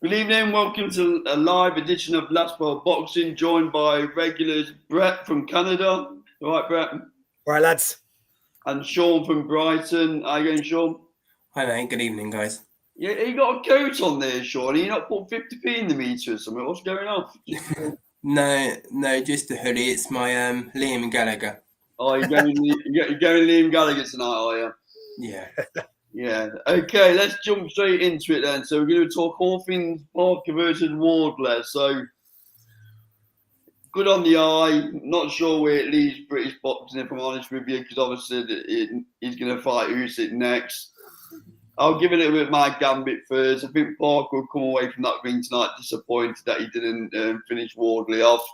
Good evening, welcome to a live edition of Last World Boxing, joined by regulars Brett from Canada. All right, Brett? All right, lads. And Sean from Brighton. How you going, Sean? Hi, mate. Good evening, guys. Yeah, you got a coat on there, Sean. You not put 50p in the meter or something? What's going on? No, just a hoodie. It's my Liam Gallagher. Oh, you're going Liam Gallagher tonight, are you? Yeah. Yeah. Okay, let's jump straight into it then. So we're going to talk all things Parker versus Wardley. So good on the eye. Not sure where it leaves British boxing, if I'm honest with you, because obviously he's going to fight Usyk next. I'll give it a little bit of my gambit first. I think Parker will come away from that ring tonight disappointed that he didn't finish Wardley off.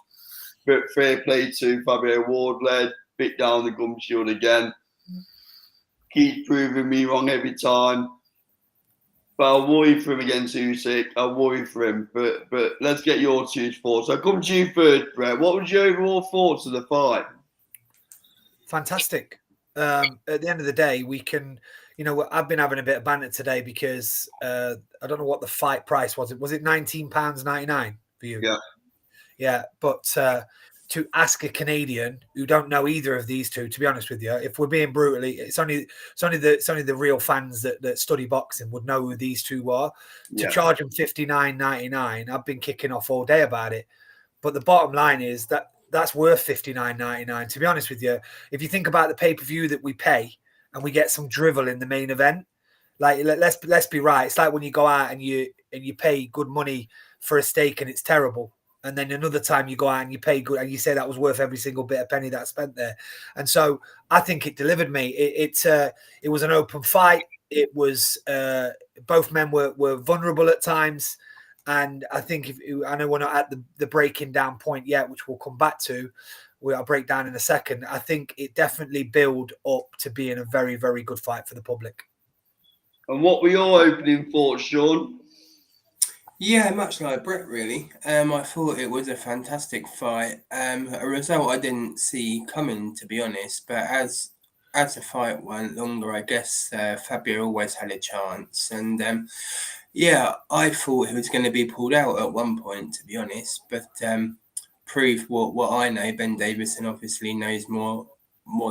But fair play to Fabio Wardley. Bit down the gum shield again. Keeps proving me wrong every time. But I'll worry for him against Usyk. I'll worry for him. But let's get your two thoughts. I'll come to you first, Brett. What was your overall thoughts of the fight? Fantastic. At the end of the day, we can, I've been having a bit of banter today because I don't know what the fight price was. Was it £19.99 for you? Yeah. Yeah, but to ask a Canadian who don't know either of these two, to be honest with you, if we're being brutally, it's only the real fans that study boxing would know who these two are. To charge them $59.99, I've been kicking off all day about it. But the bottom line is that's worth $59.99. To be honest with you, if you think about the pay-per-view that we pay and we get some drivel in the main event, like let's be right. It's like when you go out and you pay good money for a steak and it's terrible. And then another time you go out and you pay good and you say that was worth every single bit of penny that I spent there. And so I think it delivered me. It was an open fight. It was both men were vulnerable at times. And I think I know we're not at the breaking down point yet, which we'll come back to. I'll break down in a second. I think it definitely built up to being a very, very good fight for the public. And what were your opening thoughts, Sean? Yeah, much like Brett, really. I thought it was a fantastic fight. A result I didn't see coming, to be honest. But as the fight went longer, I guess Fabio always had a chance. And yeah, I thought he was going to be pulled out at one point, to be honest. But proved what I know. Ben Davison obviously knows more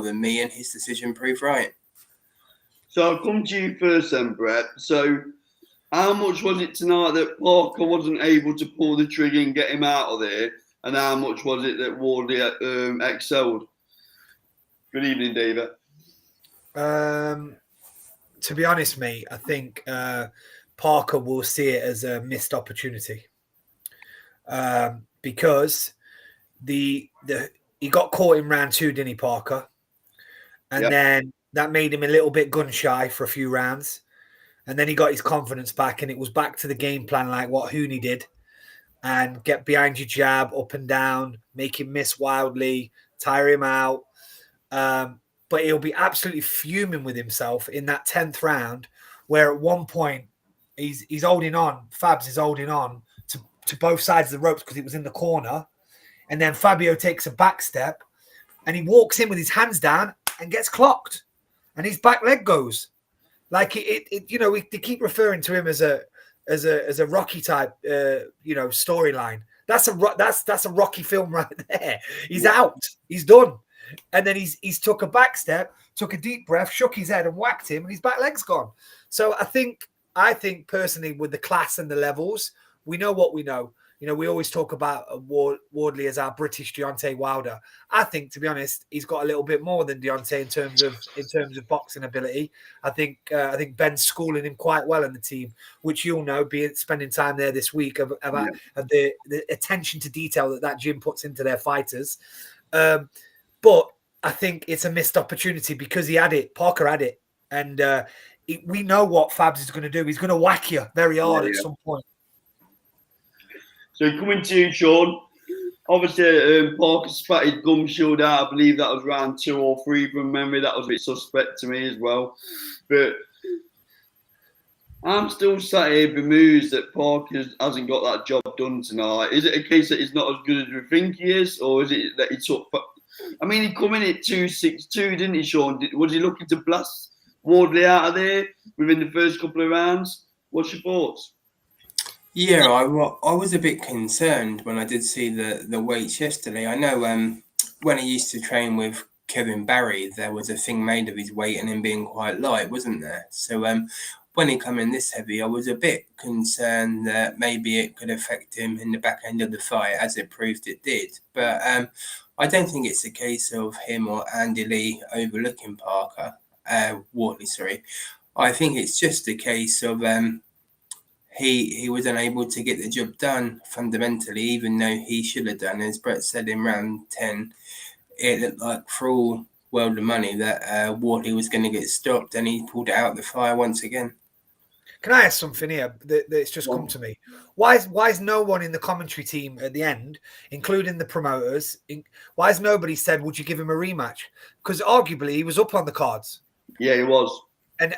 than me, and his decision proved right. So I'll come to you first then, Brett. So how much was it tonight that Parker wasn't able to pull the trigger and get him out of there? And how much was it that Wardley excelled? Good evening, David. To be honest, mate, I think Parker will see it as a missed opportunity because he got caught in round 2, didn't he, Parker? And then that made him a little bit gun shy for a few rounds. And then he got his confidence back, and it was back to the game plan like what Hooney did, and get behind your jab, up and down, make him miss wildly, tire him out. But he'll be absolutely fuming with himself in that 10th round, where at one point he's holding on. Fabs is holding on to both sides of the ropes because it was in the corner. And then Fabio takes a back step, and he walks in with his hands down and gets clocked, and his back leg goes. Like they keep referring to him as a Rocky type, storyline. That's a Rocky film right there. He's out. He's done. And then he's took a back step, took a deep breath, shook his head and whacked him, and his back leg's gone. So I think personally, with the class and the levels, we know what we know. We always talk about Wardley as our British Deontay Wilder. I think, to be honest, he's got a little bit more than Deontay in terms of boxing ability. I think Ben's schooling him quite well in the team, which you'll know, spending time there this week, of the attention to detail that gym puts into their fighters. But I think it's a missed opportunity because he had it. Parker had it, and we know what Fabs is going to do. He's going to whack you very hard at some point. So coming to you, Sean, obviously Parker spat his gum shield out. I believe that was round 2 or 3 from memory. That was a bit suspect to me as well. But I'm still sat here bemused that Parker hasn't got that job done tonight. Is it a case that he's not as good as we think he is? Or is it that he took... I mean, he come in at 2-6-2, didn't he, Sean? Was he looking to blast Wardley out of there within the first couple of rounds? What's your thoughts? Yeah, I was a bit concerned when I did see the weights yesterday. I know when he used to train with Kevin Barry, there was a thing made of his weight and him being quite light, wasn't there? So when he come in this heavy, I was a bit concerned that maybe it could affect him in the back end of the fight, as it proved it did. But I don't think it's a case of him or Andy Lee overlooking Wardley, sorry. I think it's just a case of he was unable to get the job done fundamentally, even though he should have done. As Brett said in round 10, it looked like for all world of money that Wardley was going to get stopped, and he pulled it out of the fire once again. Can I ask something here that's just come to me? Why is no one in the commentary team at the end, including the promoters, why has nobody said, would you give him a rematch? Because arguably he was up on the cards. Yeah, he was. And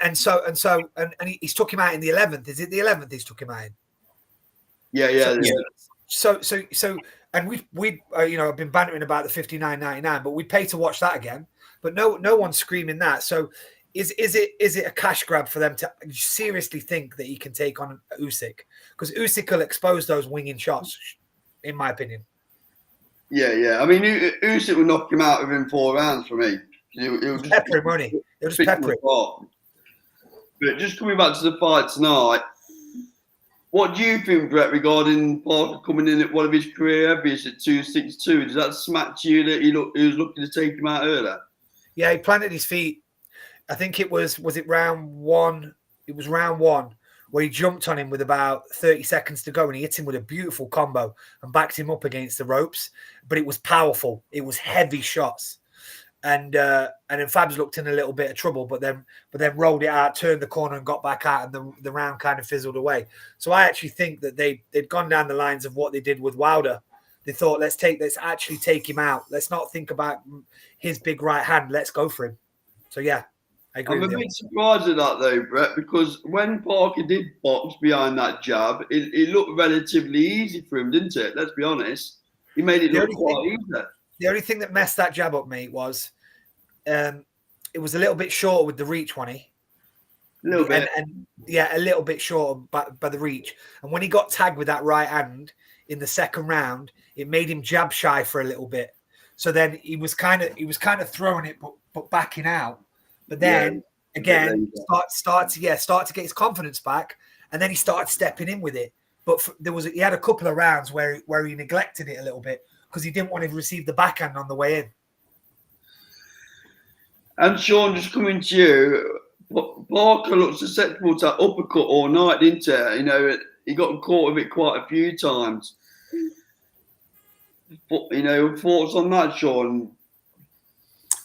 he's took him out in the 11th. Is it the 11th he's took him out in? Yeah. So and we I've been bantering about the 59.99, but we pay to watch that again. But no one's screaming that. So is it a cash grab for them to seriously think that he can take on Usyk? Because Usyk will expose those winging shots, in my opinion. Yeah. I mean, Usyk would knock him out within 4 rounds for me. It was pepper him, won't he? It was pepper him. But just coming back to the fight tonight, what do you think, Brett, regarding Parker coming in at one of his career heaviest at 262? Does that smack you that he was looking to take him out earlier? Yeah, he planted his feet. I think it was it round one? It was round one where he jumped on him with about 30 seconds to go and he hit him with a beautiful combo and backed him up against the ropes. But it was powerful. It was heavy shots. And then Fabs looked in a little bit of trouble, but then rolled it out, turned the corner and got back out, and the round kind of fizzled away. So I actually think that they'd gone down the lines of what they did with Wilder. They thought, let's actually take him out. Let's not think about his big right hand. Let's go for him. So yeah, I agree. I'm a bit surprised at that though, Brett, because when Parker did box behind that jab, it looked relatively easy for him, didn't it? Let's be honest. He made it look quite easy. The only thing that messed that jab up, mate, was it was a little bit short with the reach, wasn't he? A little bit. And a little bit short by the reach. And when he got tagged with that right hand in the second round, it made him jab shy for a little bit. So then he was kind of throwing it, but backing out. But then again, start to get his confidence back, and then he started stepping in with it. But he had a couple of rounds where he neglected it a little bit because he didn't want to receive the backhand on the way in. And Sean, just coming to you, Parker looked susceptible to that uppercut all night, didn't he? You know, he got caught with it quite a few times. But, you know, thoughts on that, Sean?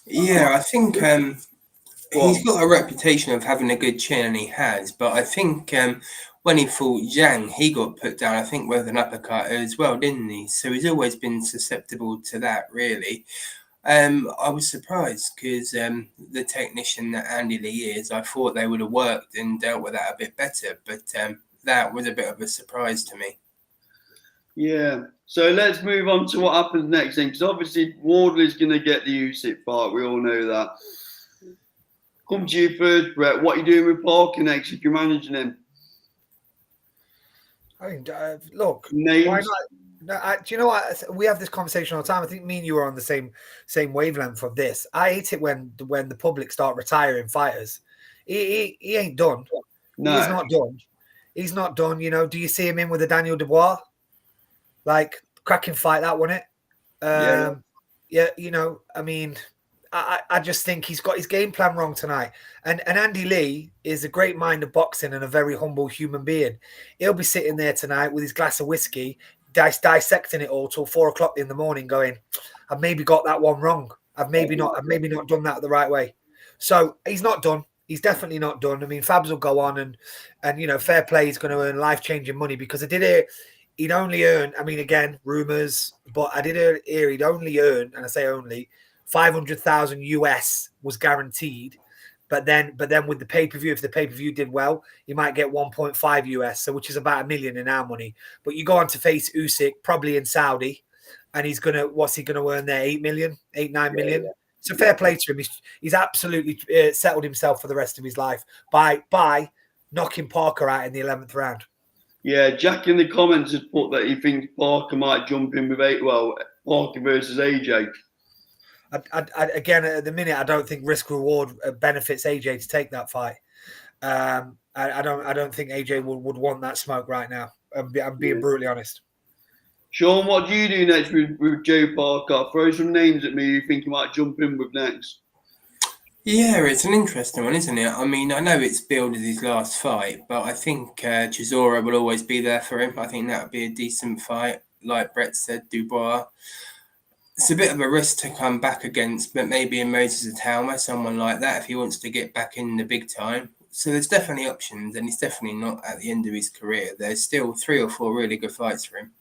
Yeah, I think he's got a reputation of having a good chin, and he has. But I think when he fought Zhang, he got put down, I think, with an uppercut as well, didn't he? So he's always been susceptible to that, really. I was surprised because the technician that Andy Lee is, I thought they would have worked and dealt with that a bit better. But that was a bit of a surprise to me. Yeah. So let's move on to what happens next then, because obviously Wardley's going to get the Usyk fight. We all know that. Come to you first, Brett. What are you doing with Parker next if you're managing him? I mean, look, names. Why not? No, do you know what? We have this conversation all the time. I think me and you are on the same wavelength of this. I hate it when the public start retiring fighters. He ain't done. No. He's not done. He's not done. You know, do you see him in with a Daniel Dubois? Like, cracking fight, that, wasn't it? Yeah, you know, I mean, I just think he's got his game plan wrong tonight. And Andy Lee is a great mind of boxing and a very humble human being. He'll be sitting there tonight with his glass of whiskey, dissecting it all till 4 o'clock in the morning, going, I've maybe got that one wrong. I've maybe not done that the right way. So he's not done. He's definitely not done. I mean, Fabs will go on and you know, fair play, he's going to earn life-changing money, because I did hear he'd only earn, I mean, again, rumors, but I did hear he'd only earn, and I say only, 500,000 US was guaranteed. But then with the pay-per-view, if the pay-per-view did well, you might get 1.5 US, so which is about $1 million in our money. But you go on to face Usyk, probably in Saudi, and what's he gonna earn there? 8 million, 9 million. Yeah. So fair play to him. He's absolutely settled himself for the rest of his life by knocking Parker out in the 11th round. Yeah, Jack in the comments has put that he thinks Parker might jump in with Parker versus AJ. Again, at the minute, I don't think risk reward benefits AJ to take that fight. I don't think AJ would want that smoke right now. I'm being brutally honest. Sean, what do you do next with Joe Parker? Throw some names at me you think you might jump in with next. Yeah, it's an interesting one, isn't it? I mean, I know it's billed as his last fight, but I think Chisora will always be there for him. I think that would be a decent fight. Like Brett said, Dubois. It's a bit of a risk to come back against, but maybe in Moses Atama, someone like that, if he wants to get back in the big time. So there's definitely options, and he's definitely not at the end of his career. There's still 3 or 4 really good fights for him.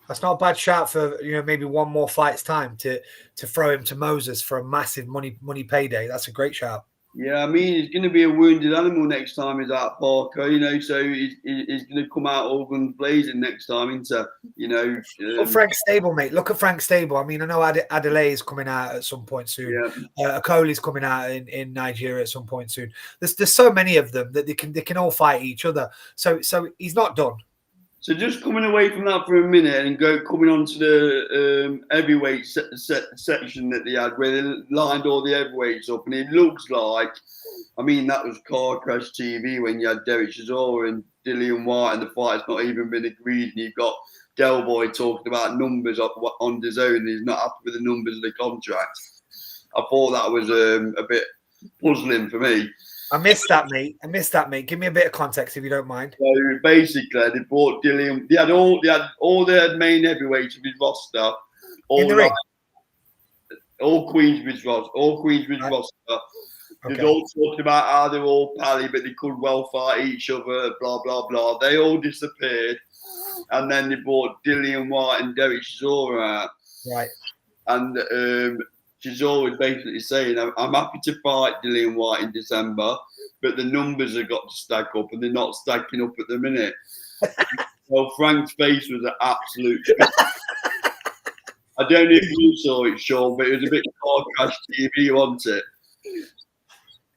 That's not a bad shout for maybe one more fight's time to throw him to Moses for a massive money payday. That's a great shout. Yeah, I mean, he's going to be a wounded animal next time he's at Parker, so he's going to come out all guns blazing next time into, Frank Stable, mate. Look at Frank Stable. I mean, I know Adelaide is coming out at some point soon. Yeah. Akoli's coming out in Nigeria at some point soon. There's so many of them that they can all fight each other. So he's not done. So just coming away from that for a minute and coming on to the heavyweight section that they had where they lined all the heavyweights up, and it looks like, I mean, that was Car Crash TV when you had Derek Chisora and Dillian White and the fight's not even been agreed, and you've got Del Boy talking about numbers on his own, and he's not happy with the numbers of the contract. I thought that was a bit puzzling for me. I missed that, mate. Give me a bit of context if you don't mind. So basically, they brought Dillian. They had all their main heavyweights of his roster. In the ring. All Queensbridge roster. Okay. They're all talking about how they're all pally, but they could well fight each other. Blah blah blah. They all disappeared, and then they brought Dillian White and Derek Chisora out. Right. And Chisora was basically saying, I'm happy to fight Dillian White in December, but the numbers have got to stack up, and they're not stacking up at the minute. Well, Frank's face was an absolute... I don't know if you saw it, Sean, but it was a bit Car Crash TV, wasn't it?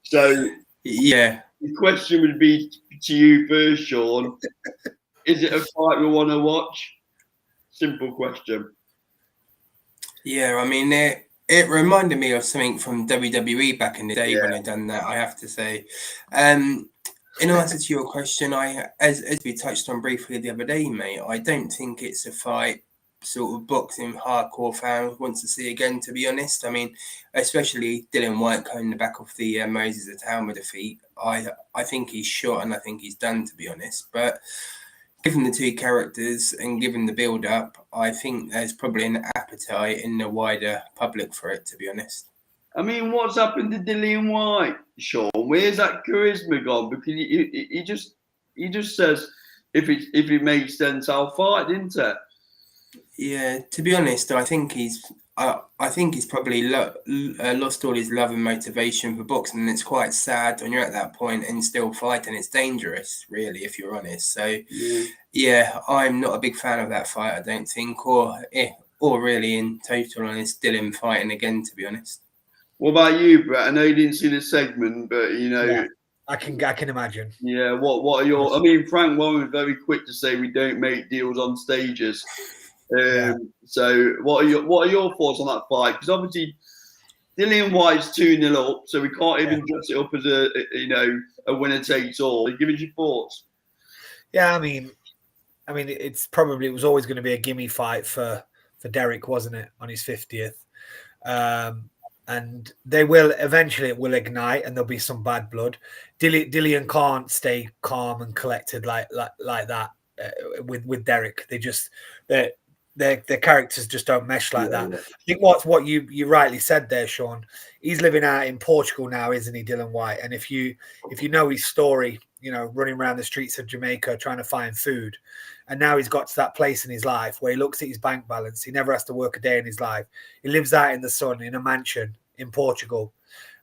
So, yeah. The question would be to you first, Sean. Is it a fight we want to watch? Simple question. Yeah, I mean, it reminded me of something from WWE back in the day when I done that, I have to say. In answer to your question, as we touched on briefly the other day, mate, I don't think it's a fight sort of boxing hardcore fan wants to see again, to be honest. I mean, especially Dillian White coming the back of the Moses Atama defeat. I think he's shot and I think he's done, to be honest. But given the 2 characters and given the build-up, I think there's probably an appetite in the wider public for it, to be honest. I mean, what's happened to Dillian White, Sean? Where's that charisma gone? Because he just says, if it makes sense, I'll fight, didn't it? Yeah, to be honest, I think he's probably lost all his love and motivation for boxing, and it's quite sad when you're at that point and still fighting. It's dangerous, really, if you're honest. So, yeah, I'm not a big fan of that fight, I don't think, or really in total on this Dillian fighting again, to be honest. What about you, Brett? I know you didn't see the segment, but Yeah. I can imagine. Yeah, what are your... I mean, Frank Warren was very quick to say we don't make deals on stages. So what are your thoughts on that fight? Because obviously Dillian White's 2-0 up, so we can't even dress it up as a winner takes all. Give us your thoughts. Yeah, I mean it was always going to be a gimme fight for Derek, wasn't it, on his 50th? And they will eventually, it will ignite, and there'll be some bad blood. Dillian can't stay calm and collected like that with Derek. Their characters just don't mesh like that. I think what you rightly said there, Sean. He's living out in Portugal now, isn't he, Dillian White? And if you know his story, running around the streets of Jamaica trying to find food, and now he's got to that place in his life where he looks at his bank balance. He never has to work a day in his life. He lives out in the sun in a mansion in Portugal.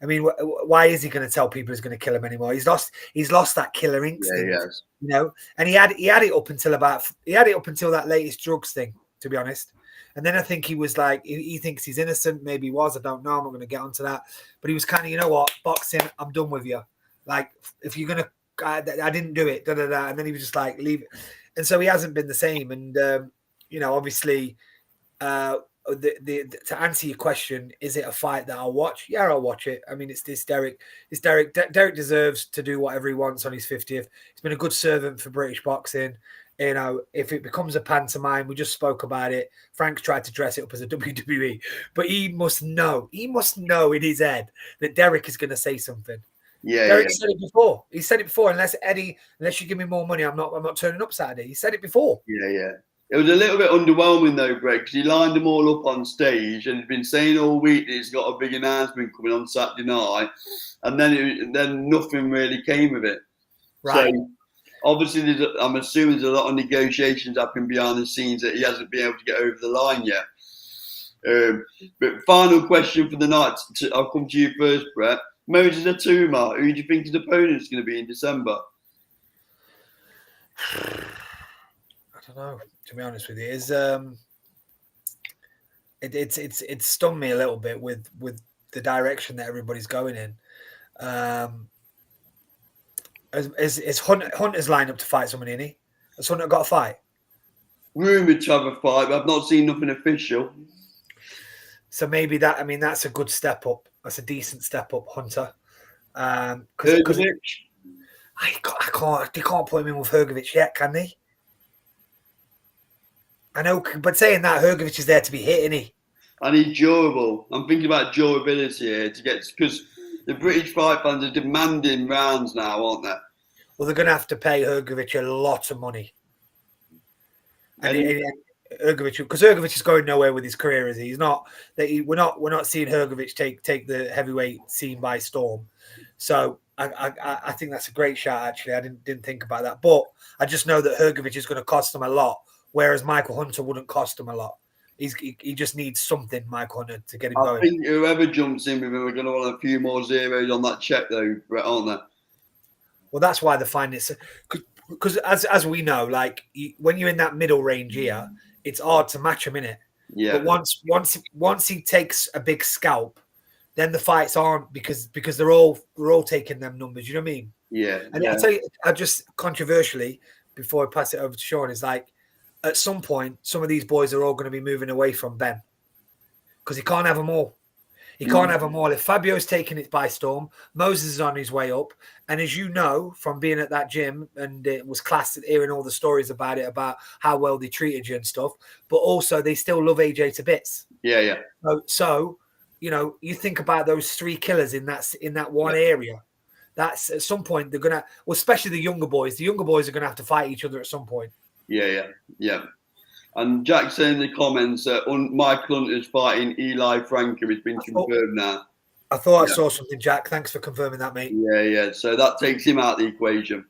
I mean, why is he going to tell people he's going to kill him anymore? He's lost that killer instinct, And he had it up until that latest drugs thing, to be honest. And then I think he was like, he thinks he's innocent. Maybe he was. I don't know. I'm not going to get onto that. But he was kind of, you know what, boxing, I'm done with you. Like, if you're going to, I didn't do it, And then he was just like, leave it. and so he hasn't been the same. And obviously, to answer your question, is it a fight that I'll watch? Yeah, I'll watch it. I mean, it's Derek. It's Derek. Derek deserves to do whatever he wants on his 50th. He's been a good servant for British boxing. If it becomes a pantomime, we just spoke about it. Frank tried to dress it up as a WWE, but he must know in his head that Derek is going to say something. Yeah, Derek said it before. He said it before. Unless you give me more money, I'm not turning up Saturday. He said it before. Yeah. It was a little bit underwhelming though, Brett, because he lined them all up on stage and he's been saying all week that he's got a big announcement coming on Saturday night, and then nothing really came of it. Right. So obviously, I'm assuming there's a lot of negotiations happening behind the scenes that he hasn't been able to get over the line yet. But final question for the night. I'll come to you first, Brett. Moses Atuma, who do you think his opponent's going to be in December? I don't know. To be honest with you, it's stunned me a little bit with the direction that everybody's going in. Is Hunter's lined up to fight somebody, isn't he? Has Hunter got a fight? Rumoured to have a fight, but I've not seen nothing official. So maybe that's a good step up. That's a decent step up, Hunter. Because they can't put him in with Hrgovic yet, can they? I know, but saying that, Hrgovic is there to be hit, isn't he? And he's durable. I'm thinking about durability here because the British fight fans are demanding rounds now, aren't they? Well, they're going to have to pay Hrgovic a lot of money. And Hrgovic, because Hrgovic is going nowhere with his career, is he? He's not. We're not seeing Hrgovic take the heavyweight scene by storm. So I think that's a great shot. Actually, I didn't think about that, but I just know that Hrgovic is going to cost them a lot, whereas Michael Hunter wouldn't cost him a lot. He just needs something, Michael Hunter, to get him going. I think whoever jumps in with him, we're going to want a few more zeros on that check, though, Brett, aren't they? Well, that's why they find it. Because as we know, like when you're in that middle range here, it's hard to match him in it. Yeah. But once he takes a big scalp, then the fights aren't because they're all taking them numbers. You know what I mean? Yeah. And I tell you, I just controversially before I pass it over to Sean is like, at some point, some of these boys are all going to be moving away from Ben because he can't have them all. He can't have them all. If Fabio's taking it by storm, Moses is on his way up. And as you know, from being at that gym, and it was class hearing all the stories about it, about how well they treated you and stuff, but also they still love AJ to bits. Yeah. So you think about those three killers in that one area. That's at some point they're going to, well, especially the younger boys are going to have to fight each other at some point. Yeah. And Jack saying in the comments that Michael Hunter's fighting Eli Franco has been confirmed now. I thought I saw something, Jack. Thanks for confirming that, mate. Yeah. So that takes him out of the equation.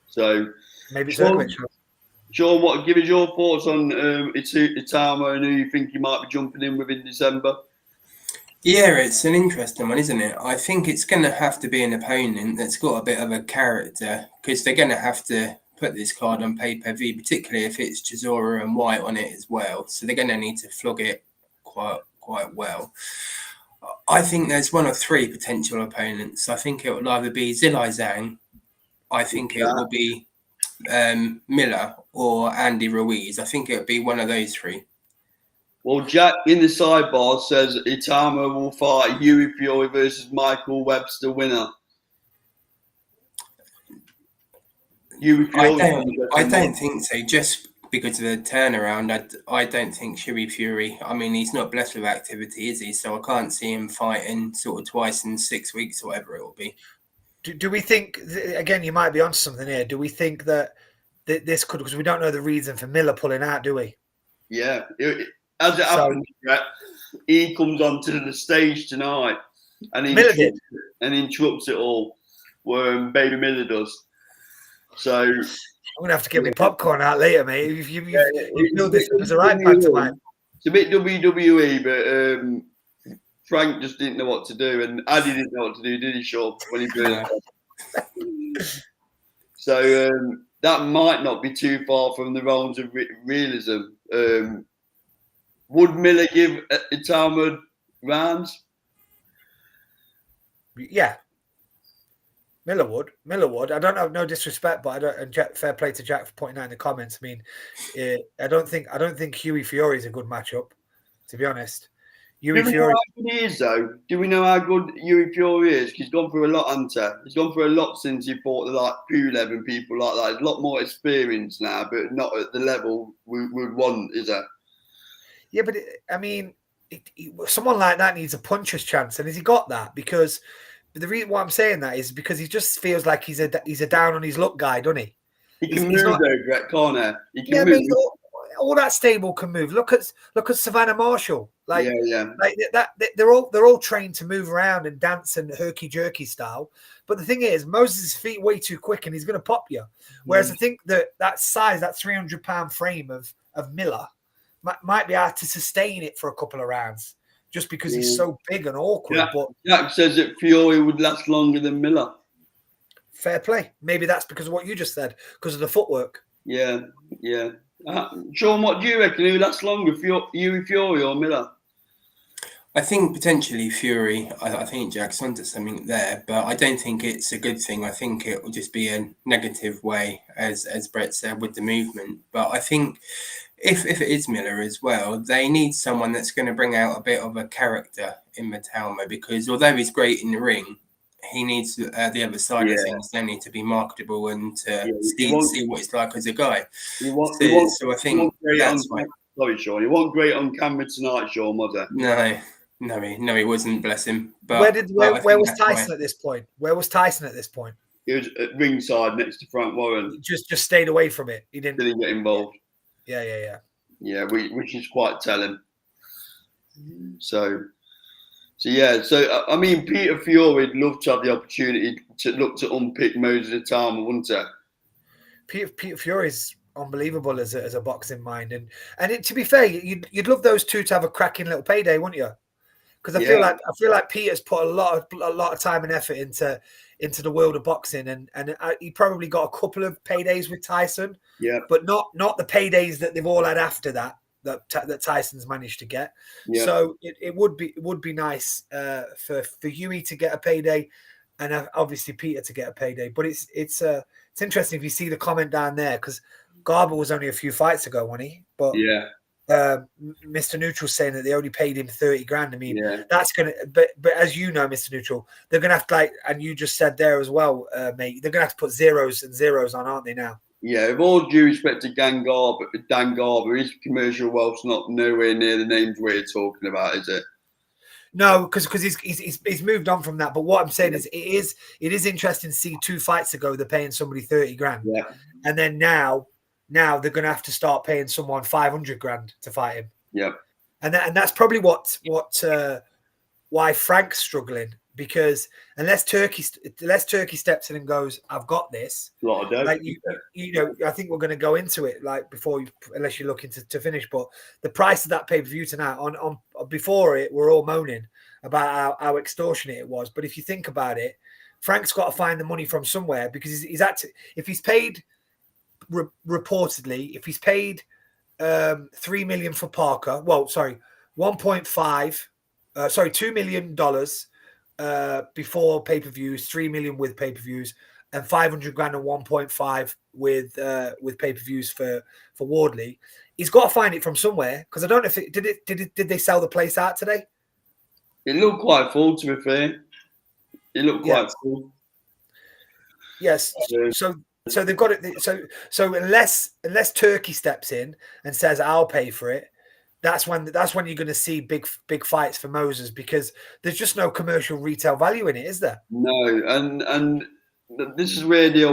So maybe Sean, give us your thoughts on Itama and who you think he might be jumping in with in December? Yeah, it's an interesting one, isn't it? I think it's going to have to be an opponent that's got a bit of a character because they're going to have to put this card on pay-per-view, particularly if it's Chisora and White on it as well. So they're going to need to flog it quite well. I think there's one of three potential opponents. I think it will either be Zilai Zhang, I think it will be Miller or Andy Ruiz. I think it would be one of those three. Well, Jack in the sidebar says Itama will fight Yuri Fury versus Michael Webster winner. I don't think so. Just because of the turnaround, I don't think Yuri Fury. I mean, he's not blessed with activity, is he? So I can't see him fighting sort of twice in 6 weeks or whatever it will be. Do we think again? You might be onto something here. Do we think that this could, because we don't know the reason for Miller pulling out, do we? Yeah, as it happens, he comes onto the stage tonight and he interrupts it all, where Baby Miller does. So I'm gonna have to get my popcorn out later, mate. You build this up as a right back to mine. It's a bit WWE, but Frank just didn't know what to do, and Addy didn't know what to do, did he, Sean? When he first So that might not be too far from the realms of realism. Would Miller give Itama rounds? Yeah. Miller would. I don't know, no disrespect, but I don't. And fair play to Jack for pointing that in the comments. I mean, I don't think Hughie Fury is a good matchup, to be honest. Hughie Do we know Fury. how good he is, though? Do we know how good Hughie Fury is? He's gone through a lot, Hunter. He's gone through a lot since he fought the like Pulev and people like that. He's a lot more experience now, but not at the level we would want, is there? Yeah, but I mean, someone like that needs a puncher's chance, and has he got that? Because the reason why I'm saying that is because he just feels like he's a down on his luck guy, doesn't he? He can move over it, can't he? He can But move. all that stable can move. Look at Savannah Marshall. Like that, they're all trained to move around and dance and herky jerky style. But the thing is, Moses' feet way too quick, and he's going to pop you. Whereas I think that size, that 300-pound frame of Miller, might be able to sustain it for a couple of rounds, just because he's so big and awkward. But Jack says that Fury would last longer than Miller. Fair play. Maybe that's because of what you just said, because of the footwork. Yeah. Sean, what do you reckon? Who lasts longer, Hughie Fury or Miller? I think potentially Fury. I think Jack's onto something there, but I don't think it's a good thing. I think it will just be a negative way, as Brett said, with the movement. But I think if it is Miller as well, they need someone that's going to bring out a bit of a character in Matalma, because although he's great in the ring, he needs the other side of things. They need to be marketable and to see what it's like as a guy. So I think that's why. Sorry, Sean. He wasn't great on camera tonight, Sean, was he? No, he wasn't. Bless him. But where was Tyson at this point? Where was Tyson at this point? He was at ringside next to Frank Warren. He just stayed away from it. He didn't get involved. Yeah. Yeah, which is quite telling. So I mean, Peter Fury would love to have the opportunity to look to unpick Moses of Tama, wouldn't he? Peter Fury's unbelievable as a boxing mind, and to be fair, you'd love those two to have a cracking little payday, wouldn't you? Because I feel like Peter's put a lot of time and effort into the world of boxing, and he probably got a couple of paydays with Tyson, but not the paydays that they've all had after that Tyson's managed to get. So it would be nice for Hughie to get a payday, and obviously Peter to get a payday. But it's interesting if you see the comment down there, because Garber was only a few fights ago, wasn't he? But Mr. Neutral saying that they only paid him 30 grand. I mean, that's gonna. But as you know, Mr. Neutral, they're gonna have to, and you just said there as well, mate. They're gonna have to put zeros and zeros on, aren't they now? Yeah, with all due respect to Dan Garber, his commercial wealth's not nowhere near the names we're talking about, is it? No, because he's moved on from that. But what I'm saying is, it is interesting to see 2 fights ago they're paying somebody 30 grand, and then now they're going to have to start paying someone 500 grand to fight him. Yeah, and that's probably why Frank's struggling, because unless Turkey steps in and goes, I've got this. Like I think we're going to go into it unless you're looking to finish. But the price of that pay-per-view tonight, on before it, we're all moaning about how extortionate it was. But if you think about it, Frank's got to find the money from somewhere, because if he's paid reportedly, if he's paid $3 million for Parker, $2 million before pay-per-views, $3 million with pay-per-views, and 500 grand and 1.5 with pay-per-views for Wardley. He's got to find it from somewhere, because I don't know if did they sell the place out today? It looked quite full, to be fair. It looked quite full. Yes. So they've got it. So unless Turkey steps in and says I'll pay for it, that's when you're going to see big fights for Moses, because there's just no commercial retail value in it, is there? No, and this is where the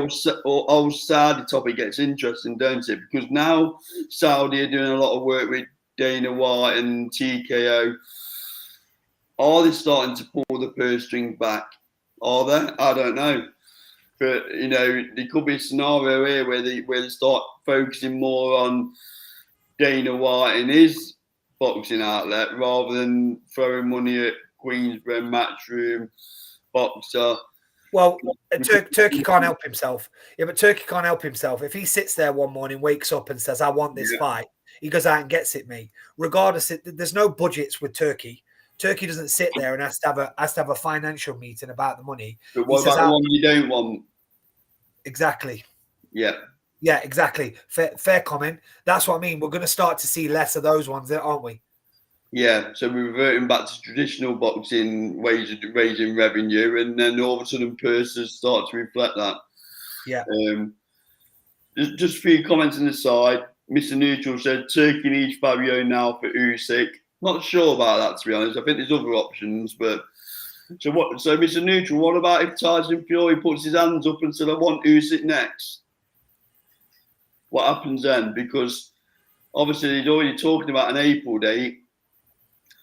old Saudi topic gets interesting, don't it? Because now Saudi are doing a lot of work with Dana White and TKO. Are they starting to pull the purse string back? Are they? I don't know. But there could be a scenario here where they start focusing more on Dana White and his boxing outlet, rather than throwing money at Queensborough, Matchroom, Boxer. Well, Turkey can't help himself. Yeah, but Turkey can't help himself. If he sits there one morning, wakes up and says, I want this fight, he goes out and gets it, mate. Regardless, there's no budgets with Turkey. Turkey doesn't sit there and has to have a financial meeting about the money. But what about the one you don't want? Exactly. Yeah. Yeah, exactly. Fair comment. That's what I mean. We're going to start to see less of those ones, aren't we? Yeah. So we're reverting back to traditional boxing ways of raising revenue, and then all of a sudden purses start to reflect that. Yeah. Just a few comments on the side. Mr. Neutral said Turkey needs Fabio now for Usyk. Not sure about that, to be honest. I think there's other options, but so what? So Mr. Neutral, what about if Tyson Fury puts his hands up and said, "I want Usyk next"? What happens then? Because obviously he's already talking about an April date.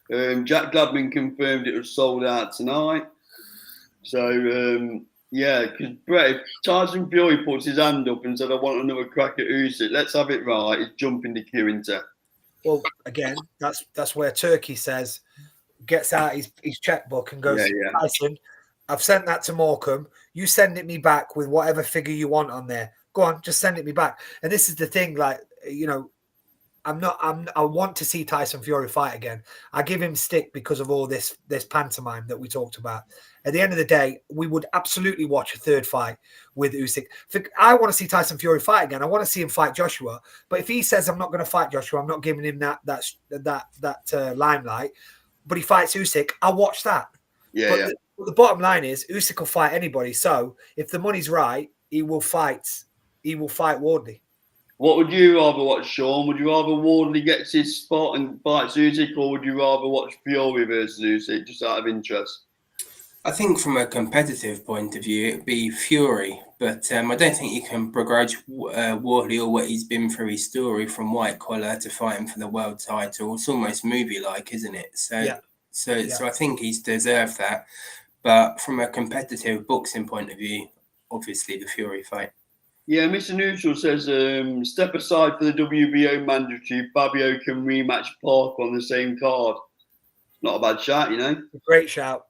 Jack Gladman confirmed it was sold out tonight. So yeah, because Brett, if Tyson Fury puts his hand up and said, "I want another crack at Usyk," let's have it right. He's jumping the queue into. Well, again, that's where Turkey says, gets out his checkbook and goes, Tyson, I've sent that to Morecambe. You send it me back with whatever figure you want on there. Go on, just send it me back. And this is the thing, like, you know, I want to see Tyson Fury fight again. I give him stick because of all this pantomime that we talked about. At the end of the day, we would absolutely watch a third fight with Usyk. I want to see Tyson Fury fight again. I want to see him fight Joshua. But if he says I'm not going to fight Joshua, I'm not giving him that limelight. But he fights Usyk, I'll watch that. Yeah. But the bottom line is Usyk will fight anybody. So if the money's right, he will fight Wardley. What would you rather watch, Sean? Would you rather Wardley gets his spot and fights Usyk, or would you rather watch Fury versus Usyk, just out of interest? I think from a competitive point of view, it'd be Fury. But I don't think you can begrudge Wardley or what he's been through his story from white collar to fighting for the world title. It's almost movie-like, isn't it? So I think he's deserved that. But from a competitive boxing point of view, obviously the Fury fight. Yeah, Mr. Neutral says, step aside for the WBO mandatory. Fabio can rematch Parker on the same card. Not a bad shout, you know. Great shout.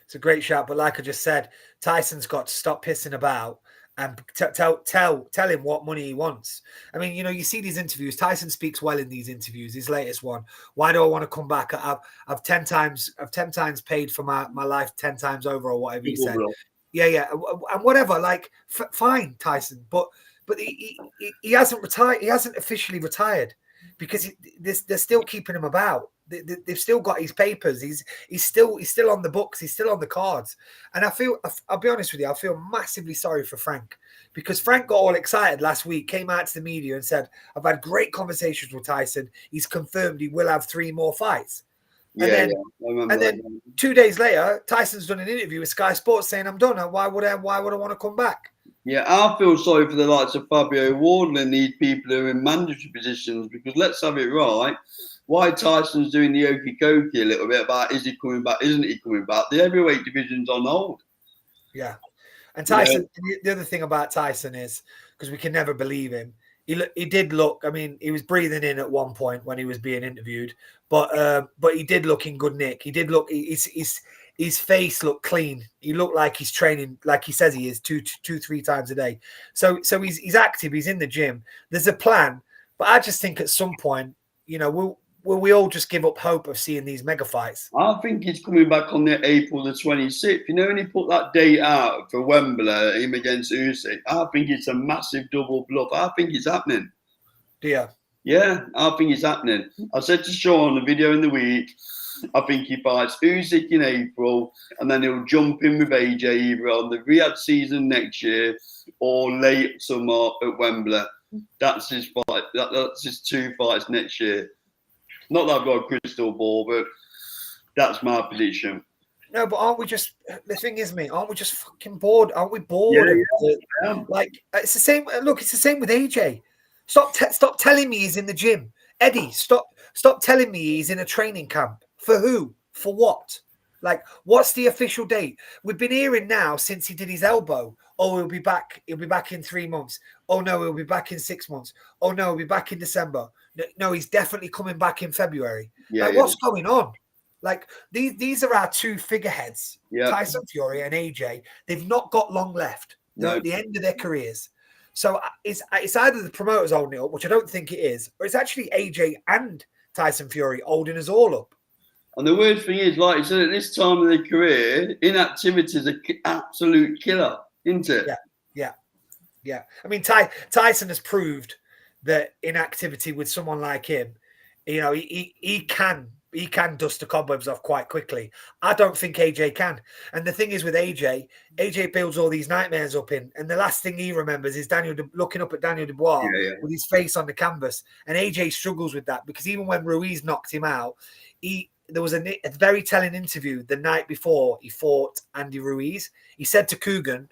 It's a great shout. But like I just said, Tyson's got to stop pissing about and tell him what money he wants. I mean, you know, you see these interviews. Tyson speaks well in these interviews. His latest one. Why do I want to come back? I've 10 times paid for my life 10 times over, or whatever he said. Yeah, and whatever. Like, fine, Tyson, but he hasn't retired. He hasn't officially retired because they're still keeping him about. They've still got his papers. He's still on the books. He's still on the cards. And I'll be honest with you, I feel massively sorry for Frank, because Frank got all excited last week, came out to the media and said, "I've had great conversations with Tyson. He's confirmed he will have 3 more fights." And then 2 days later, Tyson's done an interview with Sky Sports saying, "I'm done. Why would I want to come back?" Yeah, I feel sorry for the likes of Fabio Wardley and these people who are in mandatory positions, because let's have it right. Why Tyson's doing the okey dokey a little bit about is he coming back, isn't he coming back? The heavyweight division's on hold. Yeah. And Tyson, the other thing about Tyson is, because we can never believe him, he did look, I mean, he was breathing in at one point when he was being interviewed, but he did look in good nick. He did look, his face looked clean. He looked like he's training, like he says he is, 2-3 times a day. So he's active. He's in the gym. There's a plan, but I just think at some point, you know, will we all just give up hope of seeing these mega fights? I think he's coming back on the April the 26th. You know, when he put that date out for Wembley, him against Usyk, I think it's a massive double bluff. I think it's happening. Do you? Yeah, I think it's happening. I said to Sean the video in the week, I think he fights Usyk in April, and then he'll jump in with AJ either on the Riyadh season next year or late summer at Wembley. That's his fight. That's his 2 fights next year. Not that I've got a crystal ball, but that's my prediction. No, but aren't we just, the thing is, mate, aren't we just fucking bored? Aren't we bored? Yeah. Like, it's the same. Look, it's the same with AJ. Stop telling me he's in the gym. Eddie, stop telling me he's in a training camp. For who? For what? Like, what's the official date? We've been hearing now since he did his elbow. Oh, he'll be back. He'll be back in 3 months. Oh, no, he'll be back in 6 months. Oh, no, he'll be back in December. No, he's definitely coming back in February. What's going on? Like, these are our 2 figureheads, Tyson Fury and AJ. They've not got long left. They're at the end of their careers. So it's either the promoters holding it up, which I don't think it is, or it's actually AJ and Tyson Fury holding us all up. And the worst thing is, like you said, at this time of their career, inactivity is an absolute killer, isn't it? Yeah. I mean, Tyson has proved that inactivity with someone like him, he can dust the cobwebs off quite quickly. I don't think AJ can. And the thing is with AJ builds all these nightmares up in, and the last thing he remembers is looking up at Daniel Dubois with his face on the canvas. And AJ struggles with that because even when Ruiz knocked him out, there was a very telling interview the night before he fought Andy Ruiz. He said to Coogan,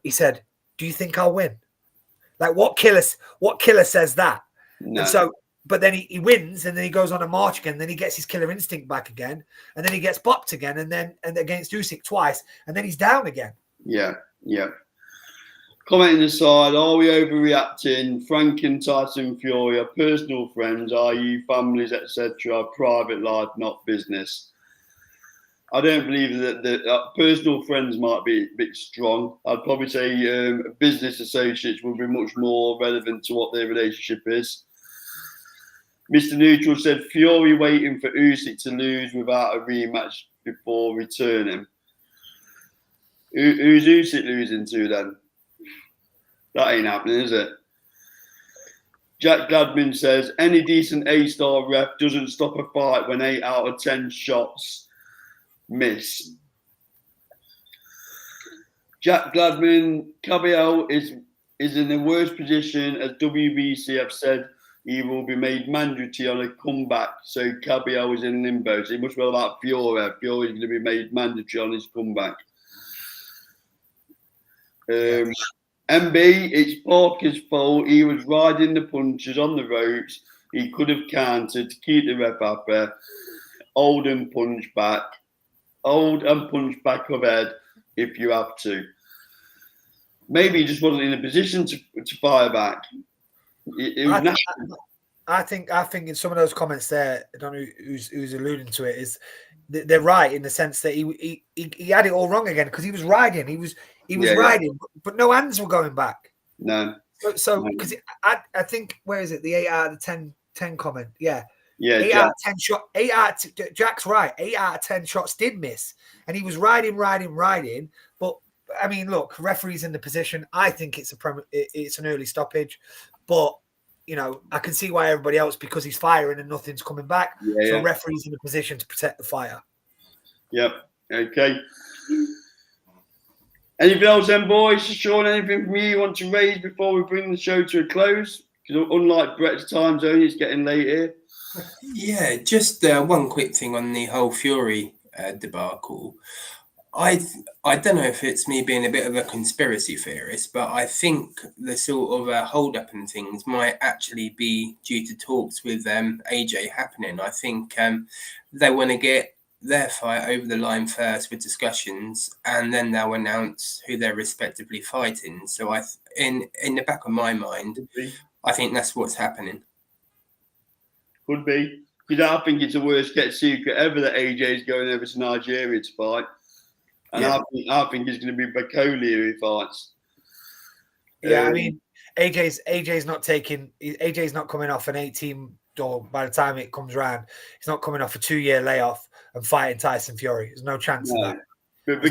he said, "Do you think I'll win?" Like what killer says that? No. And so, but then he wins, and then he goes on a march again. Then he gets his killer instinct back again, and then he gets bopped again, and against Usyk twice, and then he's down again. Yeah. Commenting aside, are we overreacting? Frank and Tyson Fury are personal friends, i.e. families, etc. Private life, not business. I don't believe that personal friends might be a bit strong. I'd probably say business associates will be much more relevant to what their relationship is. Mr. Neutral said Fury waiting for Usyk to lose without a rematch before returning. Who's Usyk losing to then? That ain't happening, is it? Jack Gladman says any decent A-star ref doesn't stop a fight when 8 out of 10 shots miss. Jack Gladman, Cabello is in the worst position as WBC have said he will be made mandatory on a comeback. So Cabello is in limbo. So he must well about Fury. Fury is going to be made mandatory on his comeback. MB, it's Parker's fault. He was riding the punches on the ropes. He could have countered to keep the ref happy. Hold and punch back of head if you have to. Maybe he just wasn't in a position to fire back. I think in some of those comments there, I don't know who's alluding to it, is they're right in the sense that he had it all wrong again because he was riding. He was riding, but no hands were going back. No. So because I think, where is it? The 8 out of 10 comment. Yeah. Yeah, 8 out of 10 shot. Jack's right. 8 out of 10 shots did miss, and he was riding. But I mean, look, referee's in the position. I think it's an early stoppage, but I can see why everybody else, because he's firing and nothing's coming back. So referee's in a position to protect the fire. Yep. Okay. Anything else then, boys? Sean, anything from you want to raise before we bring the show to a close? Because unlike Brett's time zone, it's getting late here. Yeah, just one quick thing on the whole Fury debacle. I don't know if it's me being a bit of a conspiracy theorist, but I think the sort of hold up and things might actually be due to talks with AJ happening. I think they want to get their fight over the line first with discussions, and then they'll announce who they're respectively fighting. So in the back of my mind, I think that's what's happening. Could be. Because I think it's the worst kept secret ever that AJ's going over to Nigeria to fight. And I think it's going to be Bakoli who he fights. Yeah, I mean, AJ's not coming off an 18, or by the time it comes around, he's not coming off a 2-year layoff and fighting Tyson Fury. There's no chance of that. But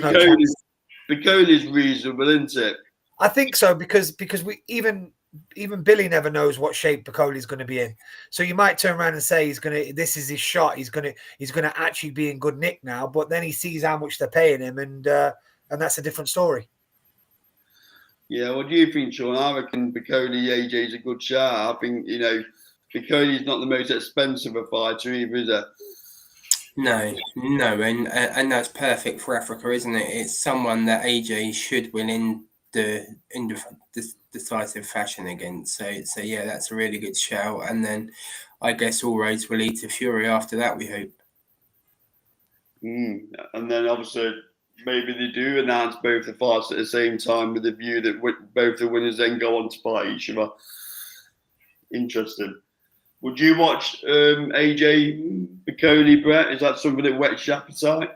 Bakoli's reasonable, isn't it? I think so, because we even Billy never knows what shape Bakoli's going to be in. So you might turn around and say this is his shot. He's going to actually be in good nick now. But then he sees how much they're paying him, and that's a different story. Yeah, what do you think, Sean? I reckon Bakoli AJ's a good shot. I think Bakoli's not the most expensive a fighter either, is it? No, and that's perfect for Africa, isn't it? It's someone that AJ should win in the decisive fashion against. So yeah, that's a really good shout. And then I guess all roads will lead to Fury after that, we hope. And then obviously maybe they do announce both the fights at the same time with the view that both the winners then go on to fight each other. Interesting. Would you watch AJ Bakoli, Brett? Is that something that whets your appetite?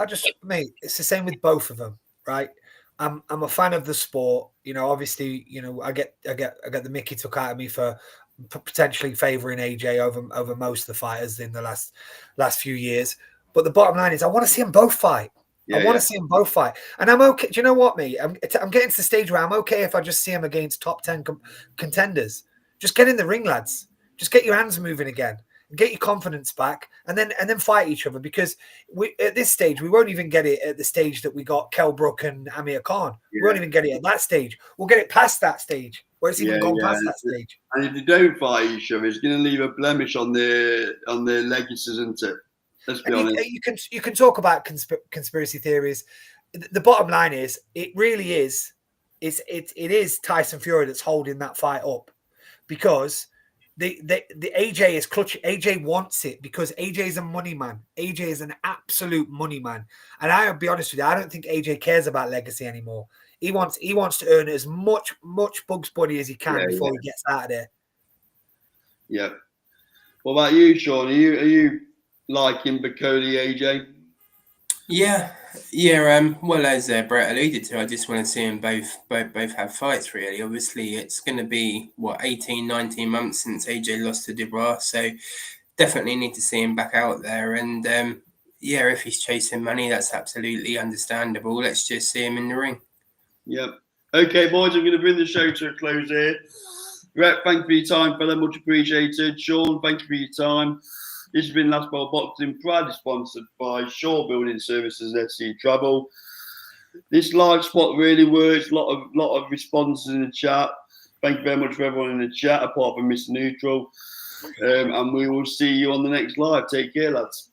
It's the same with both of them, right? I'm a fan of the sport. Obviously, I get the Mickey took out of me for potentially favouring AJ over most of the fighters in the last few years. But the bottom line is, I want to see them both fight. I want to see them both fight, and I'm okay. Do you know what, mate? I'm getting to the stage where I'm okay if I just see them against top 10 contenders. Just get in the ring, lads. Just get your hands moving again. Get your confidence back, and then fight each other. Because at this stage, we won't even get it at the stage that we got Kell Brook and Amir Khan. We won't even get it at that stage. We'll get it past that stage, where it's even gone past that stage. And if they don't fight each other, it's going to leave a blemish on their legacies, isn't it? Let's be honest. You can talk about conspiracy theories. The bottom line is, it really is. It is Tyson Fury that's holding that fight up, because the AJ is clutching. AJ wants it because AJ is a money man. AJ is an absolute money man. And I'll be honest with you, I don't think AJ cares about legacy anymore. He wants to earn as much Bugs Bunny as he can before he gets out of there. Yeah. What about you, Sean? Are you liking Cody AJ? Yeah. Well, as Brett alluded to, I just want to see them both have fights, really. Obviously, it's going to be 18, 19 months since AJ lost to DEBRIEF, so definitely need to see him back out there. And if he's chasing money, that's absolutely understandable. Let's just see him in the ring. Yep. Okay, boys, I'm going to bring the show to a close here. Brett, thank you for your time, fella. Much appreciated. Sean, thank you for your time. This has been Last Ball Boxing, proudly sponsored by Shaw Building Services and SC Travel. This live spot really works. Lot of responses in the chat. Thank you very much for everyone in the chat, apart from Mr. Neutral. And we will see you on the next live. Take care, lads.